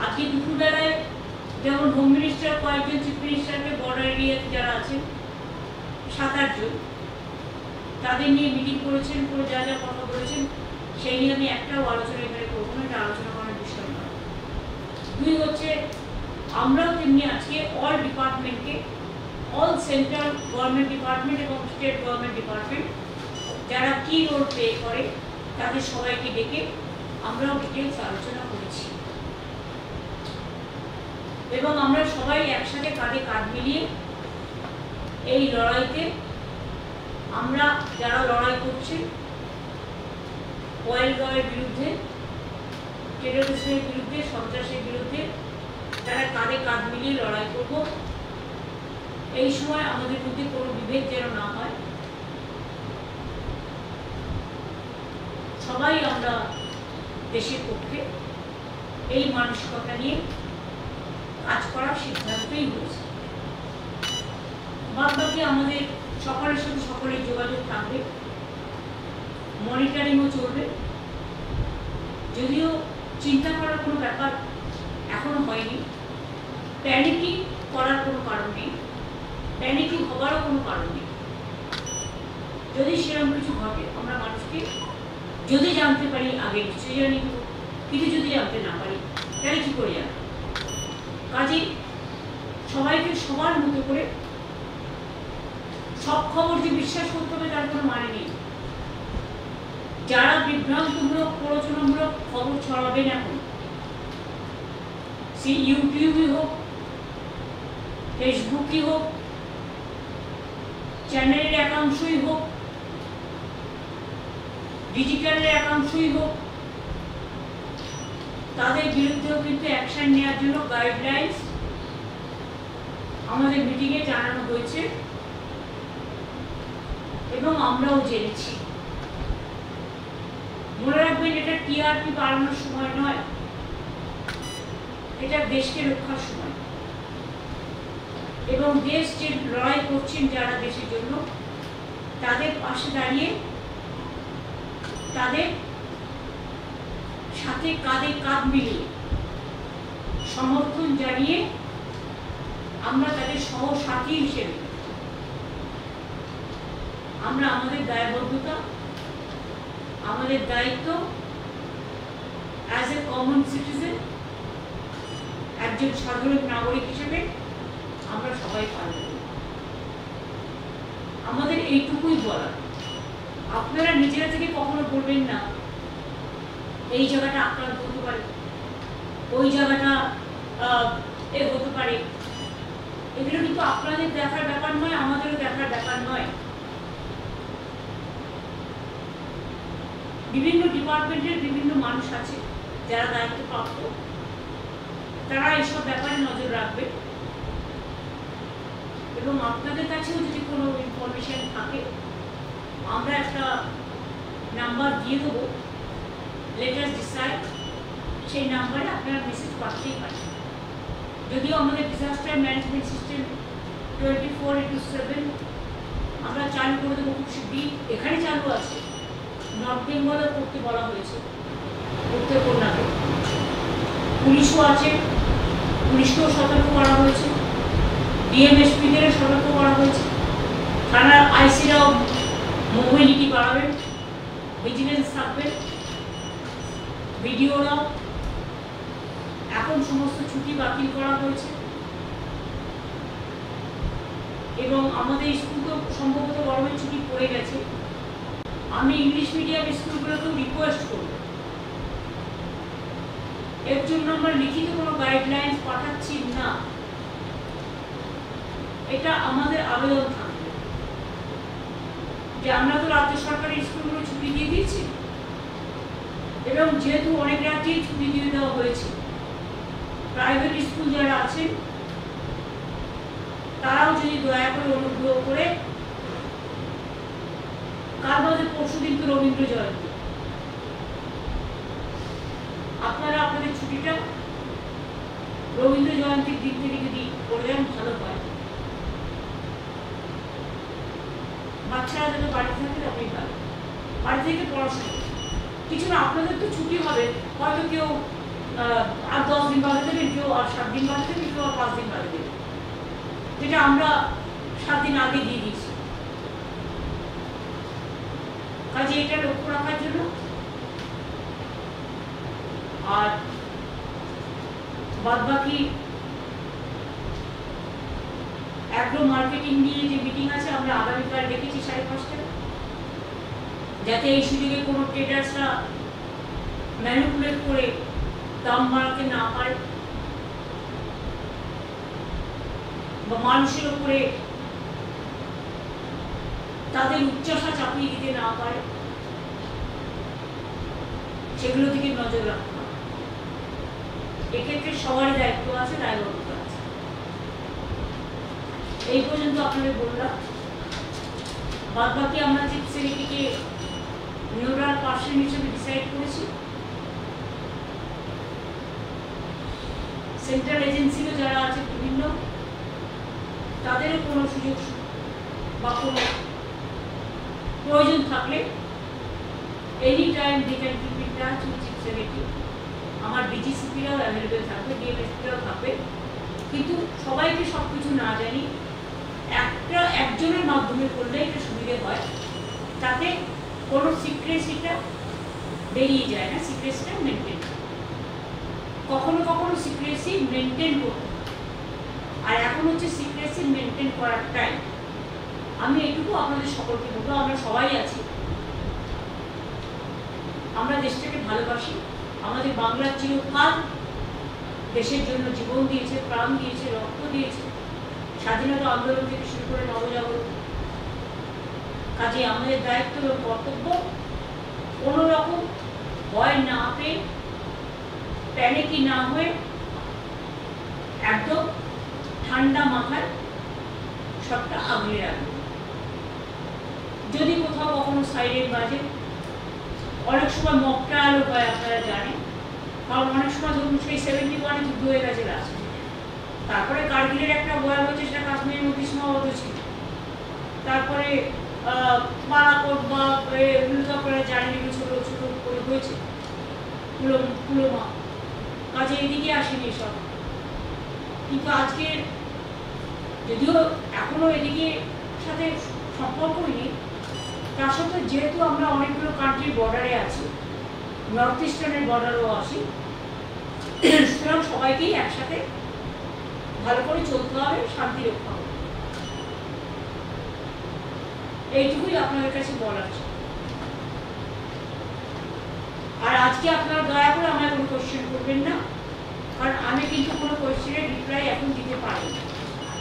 আজকে দুপুরবেলায় যেমন হোম মিনিস্টার কয়েকজন চিফ মিনিস্টারকে বর্ডার এরিয়াতে যারা আছেন 7-8 জন তাদের নিয়ে মিটিং করেছেন, করে যা যা কথা বলেছেন সেই নিয়ে আমি একটাও আলোচনা এখানে করবো না, এটা আলোচনা করার বিষয় নয়। 2 হচ্ছে আমরাও তেমনি আজকে অল ডিপার্টমেন্টকে, অল সেন্ট্রাল গভর্নমেন্ট ডিপার্টমেন্ট এবং স্টেট গভর্নমেন্ট ডিপার্টমেন্ট যারা কি রোল প্লে করে তাদের সবাইকে ডেকে আমরাও ডিটেলস আলোচনা করেছি এবং আমরা সবাই একসাথে কাঁধে কাঁধ মিলিয়ে এই লড়াইতে আমরা যারা লড়াই করছি পহেলগাঁওয়ের বিরুদ্ধে, টেররিজমের বিরুদ্ধে, সন্ত্রাসের বিরুদ্ধে তারা কাঁধে কাঁধ মিলিয়ে লড়াই করব। এই সময় আমাদের মধ্যে কোনো বিভেদ যেন না হয়, সবাই আমরা দেশের পক্ষে এই মানসিকতা নিয়ে কাজ করার সিদ্ধান্তই হয়েছে। বাদবাকি আমাদের সকলের সাথে সকলের যোগাযোগ থাকবে, মনিটরিংও চলবে। যদিও চিন্তা করার কোনো ব্যাপার এখনো হয়নি, প্যানিকিং করার কোনো কারণ নেই, প্যানিকিং হবারও কোনো কারণ নেই। যদি সেরকম কিছু ঘটে আমরা মানুষকে যদি জানতে পারি আগে নিশ্চয়ই জানি, কিন্তু যদি জানতে না পারি তাহলে কি করে জানবো? কাজে সবাইকে সবার মতো করে সব খবর যে বিশ্বাস করতে হবে তার কোনো মানে নেই। যারা বিভ্রান্তমূলক, প্ররোচনামূলক খবর ছড়াবেন এখন, সে ইউটিউবই হোক, ফেসবুকই হোক, চ্যানেলের একাংশই হোক, ডিজিটালের একাংশই হোক, তাদের বিরুদ্ধেও কিন্তু অ্যাকশন নেওয়ার জন্য গাইডলাইন্স আমাদের মিটিংয়ে জানানো হয়েছে এবং আমরাও জেনেছি। মনে রাখবেন, এটা টিআরপি বাড়ানোর সময় নয়, এটা দেশকে রক্ষার সময় এবং দেশ যে লড়াই করছেন যারা দেশের জন্য তাদের পাশে দাঁড়িয়ে তাদের সাথে কাঁধে কাঁধ মিলিয়ে সমর্থন জানিয়ে আমরা তাদের সহসাথী হিসেবে আমরা আমাদের দায়বদ্ধতা, আমাদের দায়িত্ব অ্যাজ এ কমন সিটিজেন, একজন সাধারণ নাগরিক হিসেবে আমরা সবাই পালন করি। আমাদের এইটুকুই বলা, আপনারা নিজেরা থেকে কখনো বলবেন না এই জায়গাটা আক্রান্ত হতে পারে, ওই জায়গাটা এ হতে পারে। এগুলো কিন্তু আপনাদের দেখার ব্যাপার নয়, আমাদেরও দেখার ব্যাপার নয়। বিভিন্ন ডিপার্টমেন্টের বিভিন্ন মানুষ আছে যারা দায়িত্বপ্রাপ্ত, তারা এসব ব্যাপারে নজর রাখবে এবং আপনাদের কাছেও যদি কোনো ইনফরমেশন থাকে আমরা একটা নাম্বার দিয়ে দেবো, লেটার ডিসাইড, সেই নাম্বারে আপনারা মেসেজ পাঠাতেই পারেন। যদিও আমাদের ডিজাস্টার ম্যানেজমেন্ট সিস্টেম 24/7 আমরা চালু করে দেবো খুব শীঘ্রই। এখানে চালু আছে, নর্থ বেঙ্গলও করতে বলা হয়েছে, করতে কন্যাকে, পুলিশও আছে, পুলিশকেও সতর্ক করা হয়েছে, ডিএমএসপিদেরও সতর্ক করা হয়েছে, থানার আইসিরাও মোবিলিটি বাড়াবেন, ভিজিলেন্স থাকবেন, ভিডিওরাও। এখন সমস্ত ছুটি বাতিল করা হয়েছে এবং আমাদের স্কুল তো সম্ভবত গরমের ছুটি পড়ে গেছে। আমি ইংলিশ মিডিয়াম স্কুলগুলোকেও রিকোয়েস্ট করব, এর জন্য আমরা লিখিত কোনো গাইডলাইন্স পাঠাচ্ছি না, এটা আমাদের আবেদন থাকবে যে আমরা তো রাজ্য সরকারের স্কুলগুলো ছুটি দিয়ে দিয়েছি এবং যেহেতু অনেক রাজ্যেই ছুটি দিয়ে দেওয়া হয়েছে, প্রাইভেট স্কুল যারা আছেন তারাও যদি দয়া করে অনুগ্রহ করে, কাল বাদে পরশুদিন তো রবীন্দ্র জয়ন্তী, আপনারা আপনাদের ছুটিটা রবীন্দ্র জয়ন্তীর দিন থেকে যদি করে দেন ভালো হয়। বাচ্চারা যাতে বাড়ি থাকে তবেই ভালো, বাড়ি থেকে পড়াশোনা কিছু না। আপনাদের তো ছুটি হবে, হয়তো কেউ আর 10 দিন বাদে দেবেন, কেউ আর 7 দিন বাদে দেবেন, কেউ আর 5 দিন বাদে দেবেন, যেটা আমরা 7 দিন আগে দিয়ে দিয়েছি। কাজে এটা লক্ষ্য রাখার জন্য। আর বাদ বাকি অ্যাগ্রো মার্কেটিং নিয়ে যে মিটিং আছে আমরা আগামীকাল রেখেছি 5:30টায়, যাতে এই সুযোগে কোনো ট্রেডার্সরা ম্যানিপুলেট করে দাম বাড়াতে না পারে বা মানুষের উপরে তাদের উচ্চাসা চাপিয়ে দিতে না পারে, সেগুলো থেকে নজর রাখতে হবে। এক্ষেত্রে সবারই দায়িত্ব আছে, দায়বদ্ধতা আছে। এই পর্যন্ত আপনাদের বললাম। বাদ বাকি আমরা চিপসের এটিকে নিউরাল পার্সন হিসেবে ডিসাইড করেছি। সেন্ট্রাল এজেন্সিরও যারা আছে বিভিন্ন, তাদেরও কোনো সুযোগ বা কোনো প্রয়োজন থাকলে any time they can keep in touch with chief secretary. আমার ডিজিসিপিরাও অ্যাভেলেবেল থাকবে, ডিএমএসপিরাও থাকবে, কিন্তু সবাইকে সব কিছু না জানি একজনের মাধ্যমে করলে এটা সুবিধে হয়, তাতে কোনো সিক্রেসিটা বেরিয়ে যায় না, সিক্রেসিটা মেনটেন। কখনো কখনো সিক্রেসি মেনটেন করতে, আর এখন হচ্ছে সিক্রেসি মেনটেন করার টাইম। আমি এটুকু আপনাদের সকলকে বলবো, আমরা সবাই আছি, আমরা দেশটাকে ভালোবাসি। আমাদের বাংলার চিরকাল দেশের জন্য জীবন দিয়েছে, প্রাণ দিয়েছে, রক্ত দিয়েছে, স্বাধীনতা আন্দোলন থেকে শুরু করে নবজাগরণ। কাজে আমাদের দায়িত্ব এবং কর্তব্য কোনো রকম ভয় না পেয়ে, প্যানিকি না হয়ে, একদম ঠান্ডা মাথায় সবটা আগলে রাখবে। যদি কোথাও কখনো সাইরেন বাজে, অনেক সময় মক ট্রায়ালও হয়, আপনারা জানেন, কারণ অনেক সময় ধরুন সেই 71 যুদ্ধ হয়ে গেছে লাস্ট, তারপরে কার্গিলের একটা ভয়াবহ, সেটা কাশ্মীরের মধ্যে সীমাবদ্ধ ছিল, তারপরে বালাকোট বা আপনারা জানেন এগুলো ছোট ছোট করে হয়েছে, পুলওয়ামা। কাজে এদিকে আসেনি সব, কিন্তু আজকে যদিও এখনো এদিকে সাথে সম্পর্কই নেই, তার সত্ত্বেও যেহেতু আমরা অনেকগুলো কান্ট্রির বর্ডারে আছি, নর্থ ইস্টার্নের বর্ডারও আছি, সুতরাং সবাইকেই একসাথে ভালো করে চলতে হবে, শান্তি রক্ষা হবে। এইটুকুই আপনাদের কাছে বলার ছিল। আর আজকে আপনারা দয়া করে আমায় কোনো কোয়েশ্চেন করবেন না, কারণ আমি কিন্তু কোনো কোয়েশ্চেনের রিপ্লাই এখন দিতে পারি না।